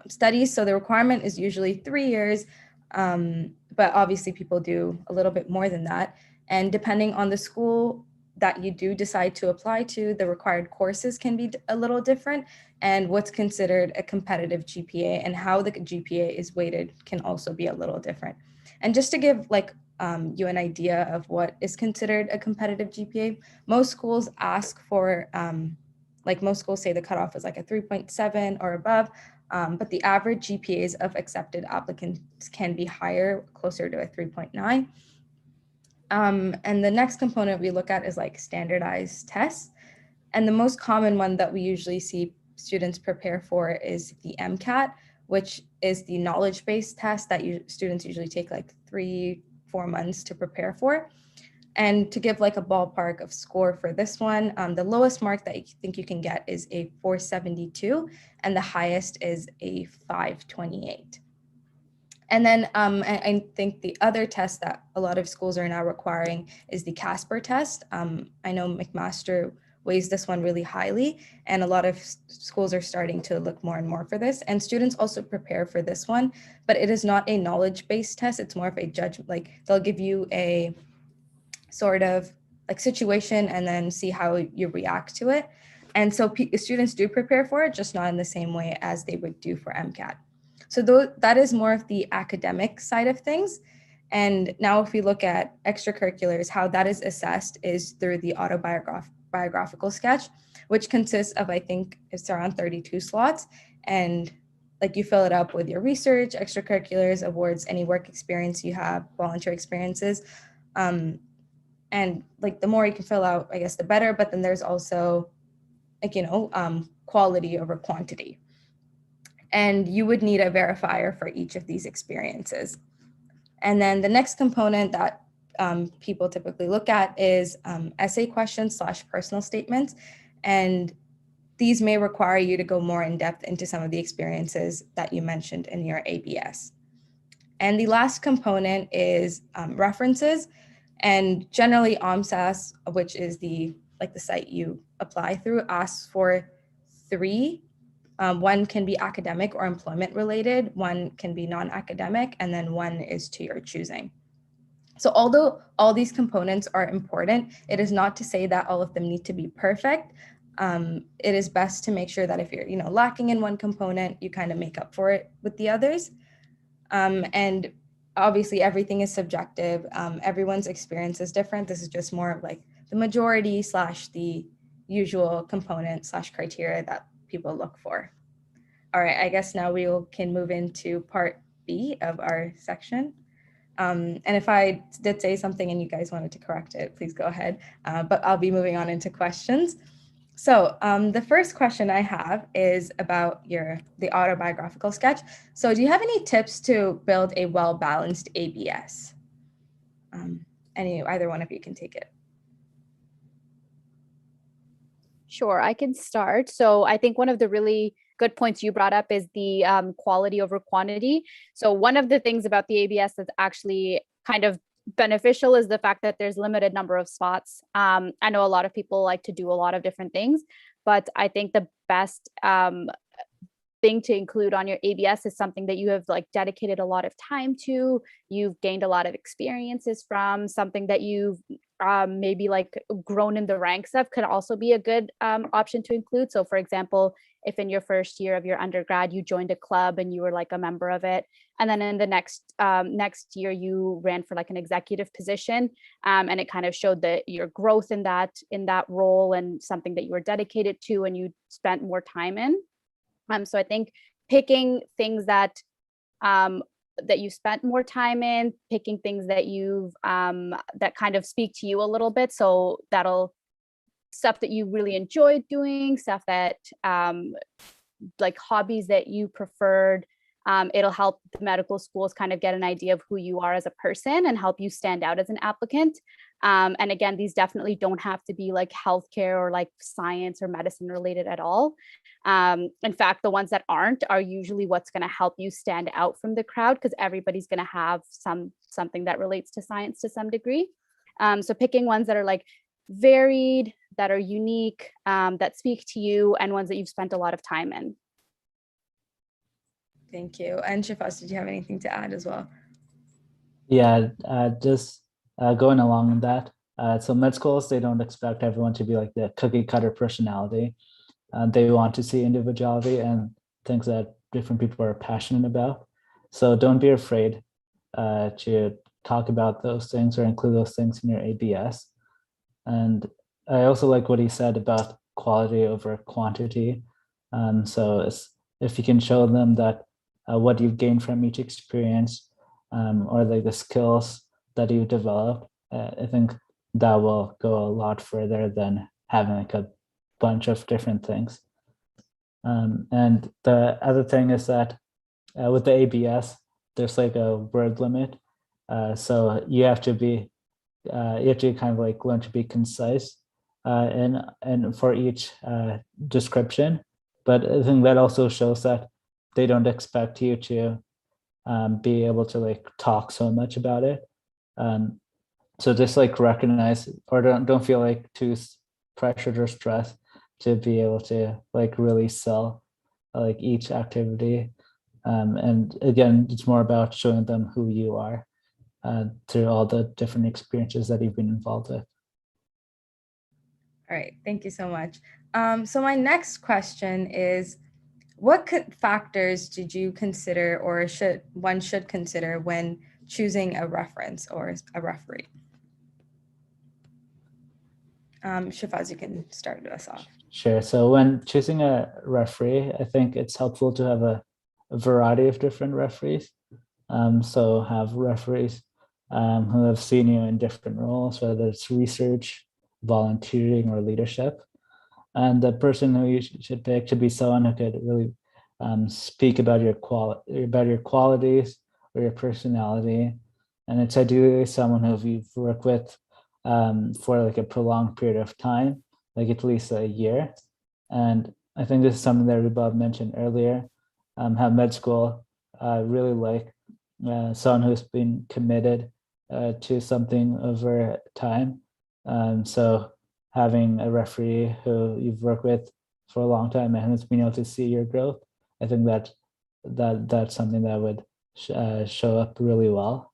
studies. So the requirement is usually 3 years, but obviously people do a little bit more than that. And depending on the school that you do decide to apply to, the required courses can be a little different, and what's considered a competitive GPA and how the GPA is weighted can also be a little different. And just to give you an idea of what is considered a competitive GPA, most schools ask for, most schools say the cutoff is like a 3.7 or above, but the average GPAs of accepted applicants can be higher, closer to a 3.9. And the next component we look at is standardized tests. And the most common one that we usually see students prepare for is the MCAT, which is the knowledge-based test that students usually take 3-4 months to prepare for. And to give a ballpark of score for this one, the lowest mark that you think you can get is a 472, and the highest is a 528. And then I think the other test that a lot of schools are now requiring is the Casper test. I know McMaster weighs this one really highly, and a lot of schools are starting to look more and more for this. And students also prepare for this one, but it is not a knowledge-based test. It's more of a judgment, they'll give you a sort of situation and then see how you react to it. And so students do prepare for it, just not in the same way as they would do for MCAT. So that is more of the academic side of things. And now if we look at extracurriculars, how that is assessed is through the autobiographical sketch, which consists of, I think it's around 32 slots. And you fill it up with your research, extracurriculars, awards, any work experience you have, volunteer experiences. And the more you can fill out, I guess, the better. But then there's also quality over quantity. And you would need a verifier for each of these experiences. And then the next component that people typically look at is essay questions / personal statements. And these may require you to go more in depth into some of the experiences that you mentioned in your ABS. And the last component is references. And generally OMSAS, which is the site you apply through, asks for 3. One can be academic or employment related, one can be non-academic, and then one is to your choosing. So although all these components are important, it is not to say that all of them need to be perfect. It is best to make sure that if you're lacking in one component, you kind of make up for it with the others. And obviously everything is subjective. Everyone's experience is different. This is just more of like the majority / the usual component / criteria that people look for. All right, I guess now can move into part B of our section. And if I did say something and you guys wanted to correct it, please go ahead. But I'll be moving on into questions. So the first question I have is about the autobiographical sketch. So do you have any tips to build a well-balanced ABS? Either one of you can take it. Sure, I can start. So I think one of the really good points you brought up is the quality over quantity. So one of the things about the ABS that's actually kind of beneficial is the fact that there's limited number of spots. I know a lot of people like to do a lot of different things, but I think the best thing to include on your ABS is something that you have dedicated a lot of time to, you've gained a lot of experiences from, something that you've maybe grown in the ranks of, could also be a good option to include. So for example, if in your first year of your undergrad, you joined a club and you were a member of it, and then in the next year you ran for an executive position, and it kind of showed that your growth in that role and something that you were dedicated to and you spent more time in. So I think picking things that you spent more time in, picking things that you've that kind of speak to you a little bit. So stuff that you really enjoyed doing, stuff that hobbies that you preferred. It'll help the medical schools kind of get an idea of who you are as a person and help you stand out as an applicant. And again, these definitely don't have to be healthcare or science or medicine related at all. In fact, the ones that aren't are usually what's going to help you stand out from the crowd, because everybody's going to have something that relates to science to some degree. So picking ones that are varied, that are unique, that speak to you, and ones that you've spent a lot of time in. Thank you. And Shifaz, did you have anything to add as well? Yeah, just going along with that. So med schools, they don't expect everyone to be the cookie cutter personality. They want to see individuality and things that different people are passionate about. So don't be afraid to talk about those things or include those things in your ABS. And I also like what he said about quality over quantity. So if you can show them that what you've gained from each experience, or the skills that you've developed, I think that will go a lot further than having a bunch of different things. And the other thing is that with the ABS, there's a word limit. So you have to kind of learn to be concise and for each description. But I think that also shows that they don't expect you to be able to talk so much about it. So just recognize, or don't feel too pressured or stressed to be able to really sell each activity. And again, it's more about showing them who you are through all the different experiences that you've been involved with. All right, thank you so much. So my next question is, what factors did you consider or should consider when choosing a reference or a referee? Shifaz, you can start us off. Sure. So when choosing a referee, I think it's helpful to have a variety of different referees. So have referees who have seen you in different roles, whether it's research, volunteering, or leadership. And the person who you should pick should be someone who could really speak about your qualities or your personality. And it's ideally someone who you've worked with for like a prolonged period of time, like at least a year. And I think this is something that Rubab mentioned earlier, how med school really like someone who's been committed to something over time. So having a referee who you've worked with for a long time and who's been able to see your growth, I think that's something that would show up really well.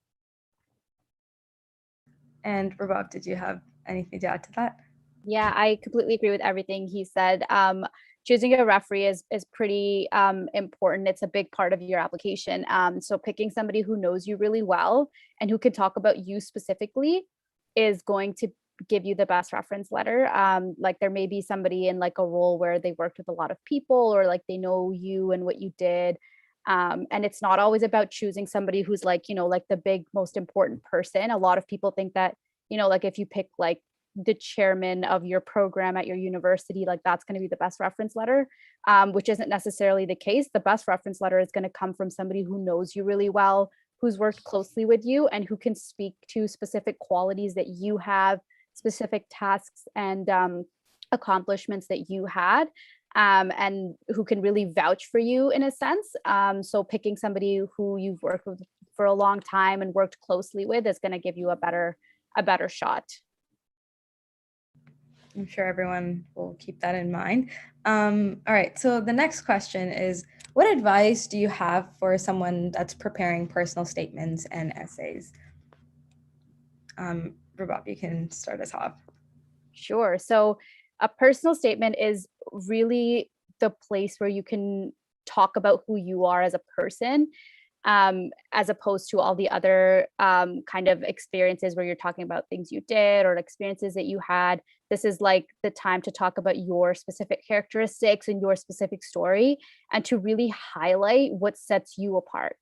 And Rabab, did you have anything to add to that? Yeah, I completely agree with everything he said. Choosing a referee is pretty important. It's a big part of your application. So picking somebody who knows you really well and who can talk about you specifically is going to give you the best reference letter. Like there may be somebody in like a role where they worked with a lot of people or like they know you and what you did. And it's not always about choosing somebody who's like, you know, like the big, most important person. A lot of people think that, you know, like if you pick like the chairman of your program at your university, like that's going to be the best reference letter, which isn't necessarily the case. The best reference letter is going to come from somebody who knows you really well, who's worked closely with you, and who can speak to specific qualities that you have, specific tasks and accomplishments that you had, and who can really vouch for you in a sense. So picking somebody who you've worked with for a long time and worked closely with is going to give you a better shot. I'm sure everyone will keep that in mind. All right, so the next question is, what advice do you have for someone that's preparing personal statements and essays? Rabab, you can start us off. Sure. So a personal statement is really the place where you can talk about who you are as a person, as opposed to all the other kind of experiences where you're talking about things you did or experiences that you had. This is like the time to talk about your specific characteristics and your specific story and to really highlight what sets you apart.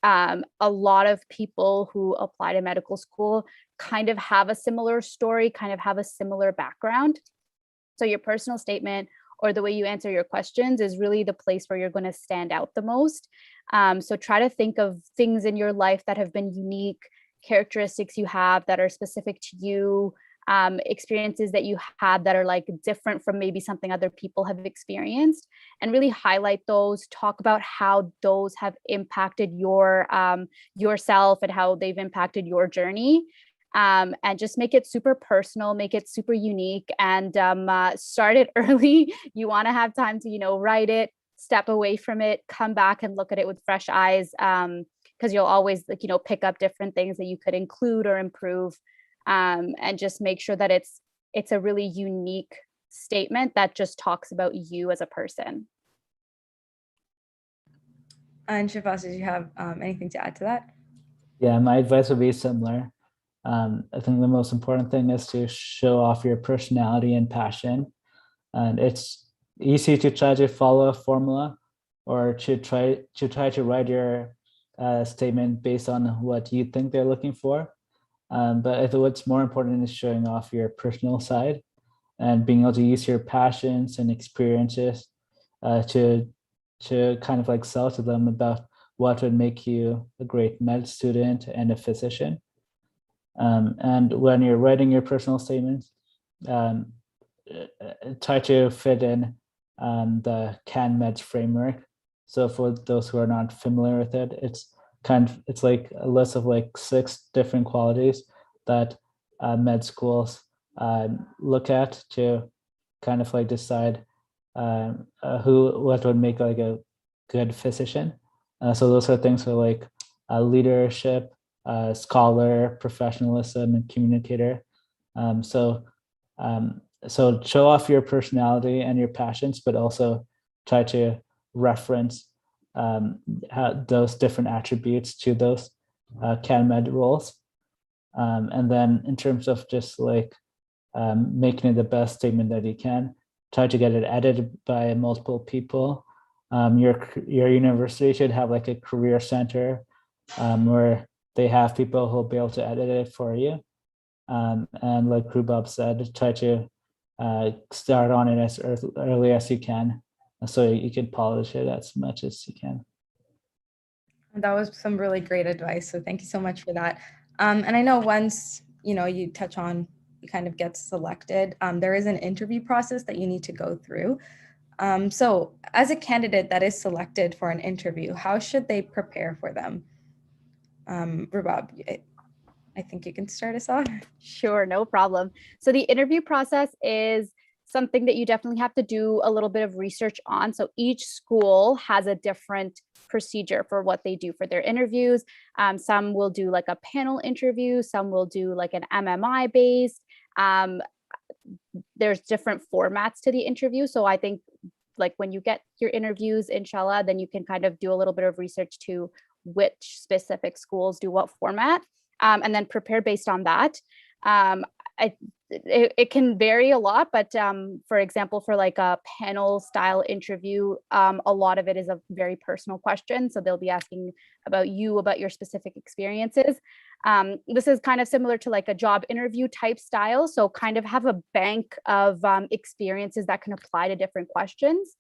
A lot of people who apply to medical school kind of have a similar story, kind of have a similar background. So your personal statement or the way you answer your questions is really the place where you're going to stand out the most. So try to think of things in your life that have been unique, characteristics you have that are specific to you, experiences that you had that are like different from maybe something other people have experienced, and really highlight those, talk about how those have impacted your yourself and how they've impacted your journey. And just make it super personal, make it super unique, and start it early. You want to have time to, you know, write it, step away from it, come back and look at it with fresh eyes, because you'll always, like, you know, pick up different things that you could include or improve, and just make sure that it's a really unique statement that just talks about you as a person. And Shafas, did you have anything to add to that? Yeah, my advice would be similar. I think the most important thing is to show off your personality and passion. And it's easy to try to follow a formula or to try to write your statement based on what you think they're looking for. But I think what's more important is showing off your personal side and being able to use your passions and experiences to kind of like sell to them about what would make you a great med student and a physician. And when you're writing your personal statements, try to fit in the CanMed framework. So for those who are not familiar with it, it's like a list of like 6 different qualities that med schools look at to kind of like decide what would make like a good physician. So those are things like leadership, scholar, professionalism, and communicator. So show off your personality and your passions, but also try to reference those different attributes to those CanMed roles. And then in terms of just like making it the best statement that you can, try to get it edited by multiple people. Your university should have like a career center where they have people who'll be able to edit it for you. And like Rubab said, try to start on it as early as you can, so you can polish it as much as you can. That was some really great advice. So thank you so much for that. And I know once, you touch on, you kind of get selected, there is an interview process that you need to go through. So as a candidate that is selected for an interview, how should they prepare for them? Rubab, I think you can start us off. Sure, no problem. So the interview process is something that you definitely have to do a little bit of research on. So each school has a different procedure for what they do for their interviews. Some will do like a panel interview, some will do like an MMI based. There's different formats to the interview. So I think like when you get your interviews, inshallah, then you can kind of do a little bit of research to which specific schools do what format, and then prepare based on that. It can vary a lot, but for example, for like a panel style interview, a lot of it is a very personal question. So they'll be asking about you, about your specific experiences. This is kind of similar to like a job interview type style. So kind of have a bank of experiences that can apply to different questions.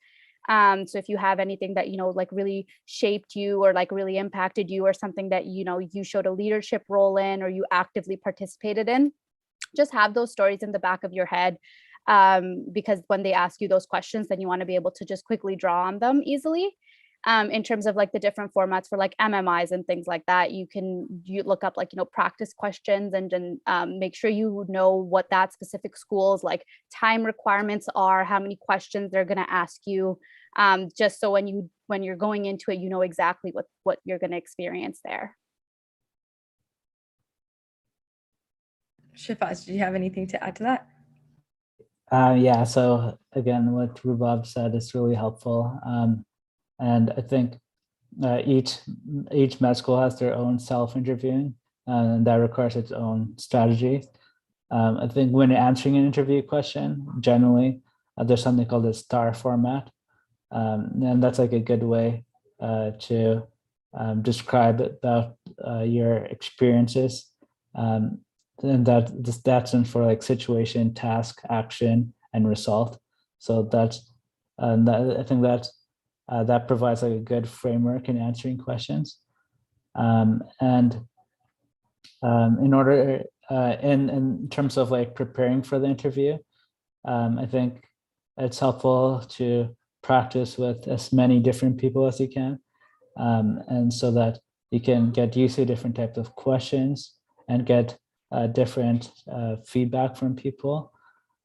So if you have anything that, like really shaped you or like really impacted you, or something that, you showed a leadership role in, or you actively participated in, just have those stories in the back of your head, because when they ask you those questions, then you want to be able to just quickly draw on them easily. In terms of like the different formats for like MMIs and things like that, you look up like, practice questions, and then make sure you know what that specific school's like time requirements are, how many questions they're going to ask you, just so when you're going into it, you know exactly what you're going to experience there. Shifaz, do you have anything to add to that? Yeah, so again, what Rubab said is really helpful. And I think each med school has their own self-interviewing, and that requires its own strategy. I think when answering an interview question, generally, there's something called a STAR format. And that's like a good way to describe about your experiences. And that's in for like situation, task, action, and result. So I think that provides like a good framework in answering questions. And in order, in terms of like preparing for the interview, I think it's helpful to practice with as many different people as you can, and so that you can get used to different types of questions and get different feedback from people.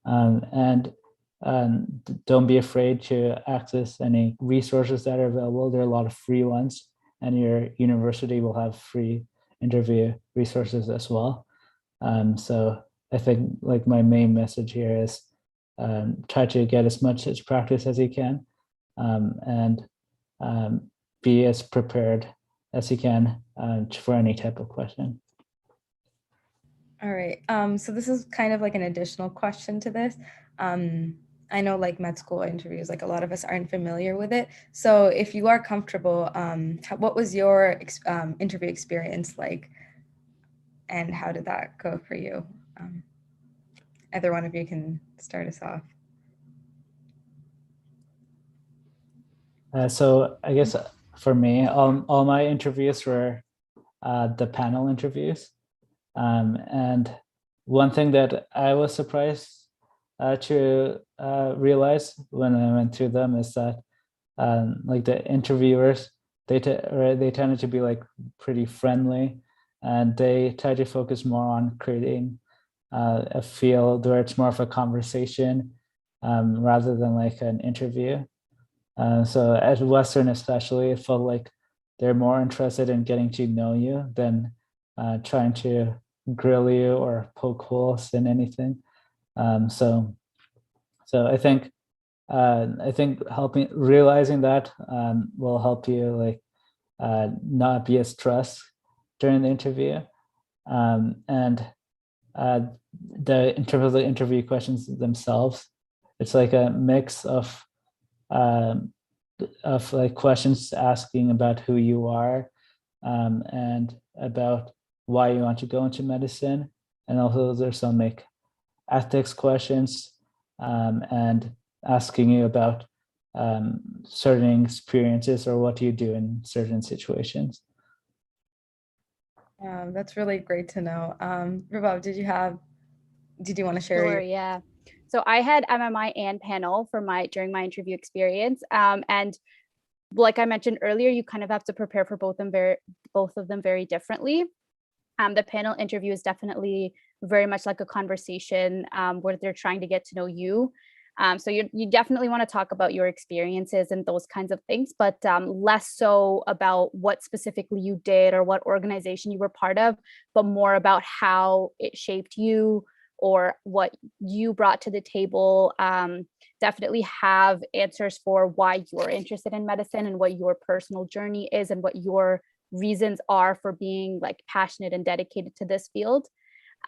And don't be afraid to access any resources that are available. There are a lot of free ones, and your university will have free interview resources as well. So I think like my main message here is try to get as much as practice as you can, and be as prepared as you can for any type of question. All right. So this is kind of like an additional question to this. I know like med school interviews, like a lot of us aren't familiar with it. So if you are comfortable, what was your interview experience like, and how did that go for you? Either one of you can start us off. So I guess for me, all my interviews were the panel interviews. And one thing that I was surprised to realize when I went through them is that like the interviewers, they tended to be like pretty friendly, and they try to focus more on creating a field where it's more of a conversation rather than like an interview. So at Western especially, it felt like they're more interested in getting to know you than trying to grill you or poke holes in anything. So I think realizing that will help you like not be as stressed during the interview. And in terms of the interview questions themselves, it's like a mix of like questions asking about who you are, and about why you want to go into medicine, and also there's some like ethics questions, and asking you about certain experiences or what you do in certain situations. That's really great to know. Rabab, did you want to share? Sure, yeah. So I had MMI and panel for during my interview experience. And like I mentioned earlier, you kind of have to prepare for both of them very differently. The panel interview is definitely very much like a conversation where they're trying to get to know you. So you definitely want to talk about your experiences and those kinds of things, but less so about what specifically you did or what organization you were part of, but more about how it shaped you or what you brought to the table. Definitely have answers for why you're interested in medicine and what your personal journey is and what your reasons are for being like passionate and dedicated to this field.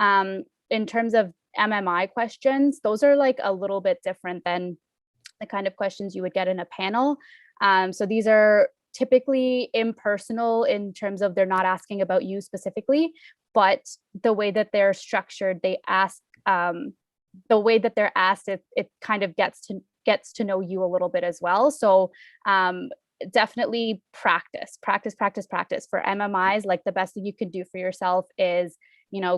In terms of MMI questions, those are like a little bit different than the kind of questions you would get in a panel. So these are typically impersonal in terms of they're not asking about you specifically, but the way that they're structured, they ask, the way that they're asked, it kind of gets to know you a little bit as well. So definitely practice for MMIs. Like the best thing you can do for yourself is,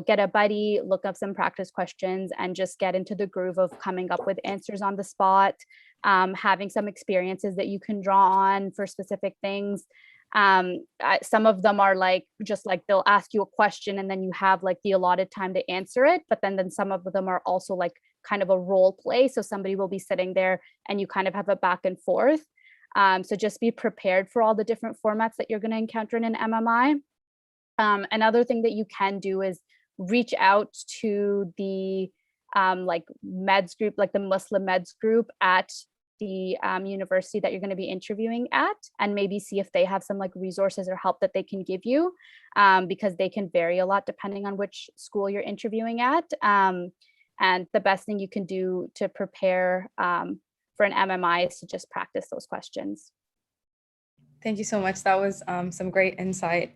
get a buddy, look up some practice questions and just get into the groove of coming up with answers on the spot, having some experiences that you can draw on for specific things. Some of them are like, just like they'll ask you a question and then you have like the allotted time to answer it. But then some of them are also like kind of a role play. So somebody will be sitting there and you kind of have a back and forth. So just be prepared for all the different formats that you're going to encounter in an MMI. Another thing that you can do is reach out to the like meds group, like the Muslim meds group at the university that you're going to be interviewing at, and maybe see if they have some like resources or help that they can give you, because they can vary a lot depending on which school you're interviewing at. And the best thing you can do to prepare for an MMI is to just practice those questions. Thank you so much. That was some great insight.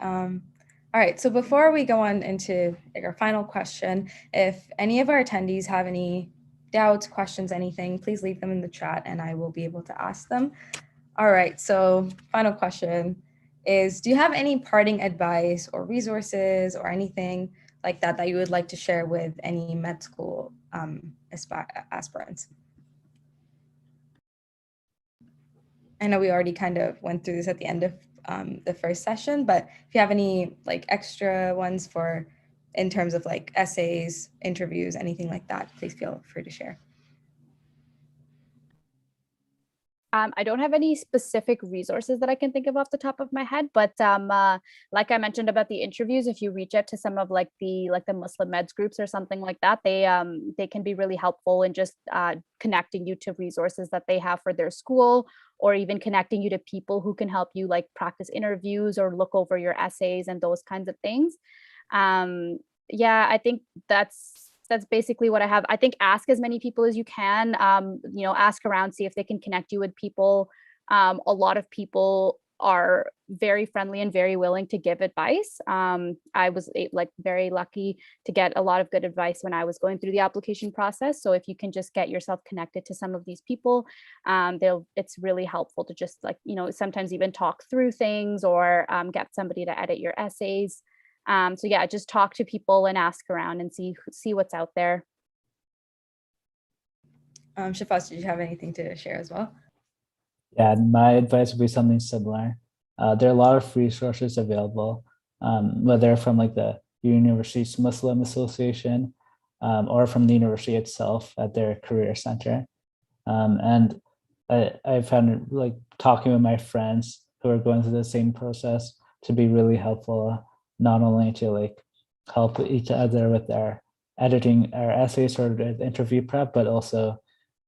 All right, so before we go on into our final question, if any of our attendees have any doubts, questions, anything, please leave them in the chat and I will be able to ask them. All right, so final question is, do you have any parting advice or resources or anything like that you would like to share with any med school aspirants? I know we already kind of went through this at the end of the first session, but if you have any like extra ones for in terms of like essays, interviews, anything like that, please feel free to share. I don't have any specific resources that I can think of off the top of my head, but like I mentioned about the interviews, if you reach out to some of like the Muslim meds groups or something like that, they can be really helpful in just connecting you to resources that they have for their school, or even connecting you to people who can help you like practice interviews or look over your essays and those kinds of things. Yeah, I think that's basically what I have. I think ask as many people as you can, ask around, see if they can connect you with people. A lot of people are very friendly and very willing to give advice. I was very lucky to get a lot of good advice when I was going through the application process. So if you can just get yourself connected to some of these people, it's really helpful to just sometimes even talk through things or get somebody to edit your essays. So yeah, just talk to people and ask around and see what's out there. Shafaz, did you have anything to share as well? Yeah, my advice would be something similar. There are a lot of resources available, whether from like the university's Muslim Association or from the university itself at their career center. And I found it like talking with my friends who are going through the same process to be really helpful, not only to like help each other with our editing our essays or the interview prep, but also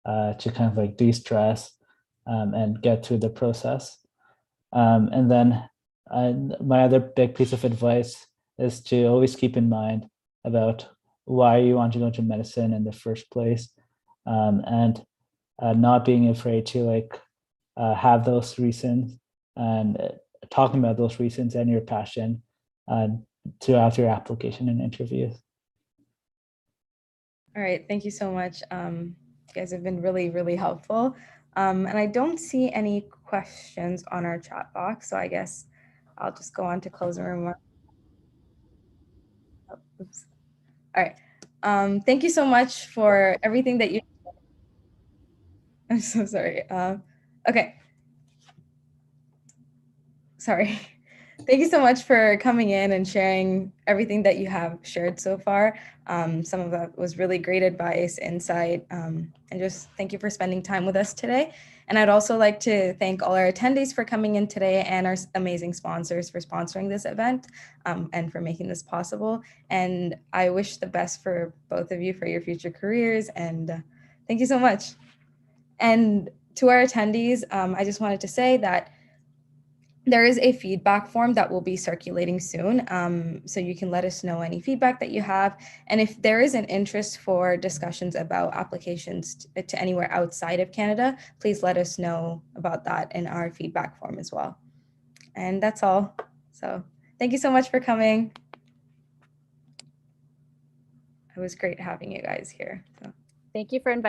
to kind of like de-stress and get through the process. And then my other big piece of advice is to always keep in mind about why you want to go into medicine in the first place, and not being afraid to like have those reasons and talking about those reasons and your passion throughout your application and interviews. All right, thank you so much. You guys have been really, really helpful. And I don't see any questions on our chat box, so I guess I'll just go on to closing remarks. Oh, oops. All right. Thank you so much for everything that you. I'm so sorry. Okay. Sorry. Thank you so much for coming in and sharing everything that you have shared so far. Some of that was really great advice, insight, and just thank you for spending time with us today. And I'd also like to thank all our attendees for coming in today and our amazing sponsors for sponsoring this event and for making this possible. And I wish the best for both of you for your future careers. And thank you so much. And to our attendees, I just wanted to say that there is a feedback form that will be circulating soon, so you can let us know any feedback that you have. And if there is an interest for discussions about applications to anywhere outside of Canada, please let us know about that in our feedback form as well. And that's all. So thank you so much for coming. It was great having you guys here. So. Thank you for inviting